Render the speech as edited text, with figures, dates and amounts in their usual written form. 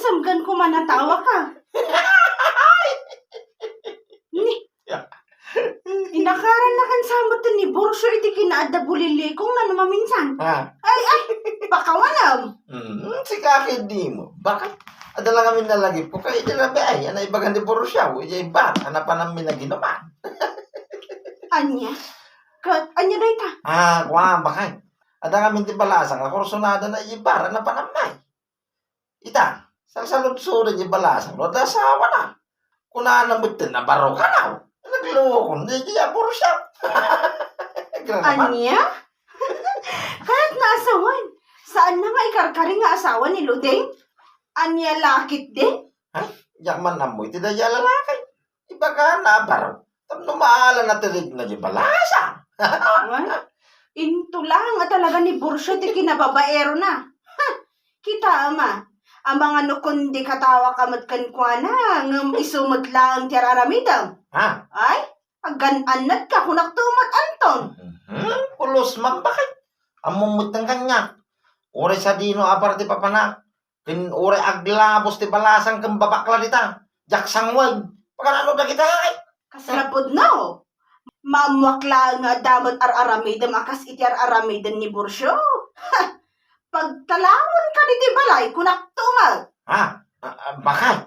samgan ko manatawa ka. Ni, inakaran na kan samot ni Borsyo iti kinaadda bulili kong nga maminsan. Ha? Ay, pakawanam. Si kakid di mo. Bakit? Adala kami nalagi po kayo dila ay ana ibagan di Borussia, ijay bar, ana pa namin na ginaman. Anya? Anya na ita? Bakit? Ada kami di balasang, ako sunada na ibar, ana pa namin. Ita, salsalod-suri di balasang, no, da sawa na. Kuna na mutin na baro ka na. Nagloko, di Borussia. Anya? Kahit naasawan, saan na nga ikarkari nga asawa ni Ludeng? Anya lakit din? Yaman na mo, iti da lalaki. Iba ka na baro. Tapno maala na tirig na di balasang. Into lang nga talaga ni Borsyo ti kinababaero na. Kita ama, ang mga nukundi katawa kamad kankwana, ngam isumod lang ti araramidam. Ay, agan-anat ka kunak tumat anton. Pulos man bakit? Amumut ng kanya. Ore sa dino aparte papanak. Kin ore aglabos ti balasang kang babakla dita. Jaksang wag. Pagkanano na kita ay. Kasalapod no. Mamwakla nga damat ar-aramidam akas iti ar-aramidam ni Borsyo. Pagtalamon ka ni ti balay kunak tumat. Bakit?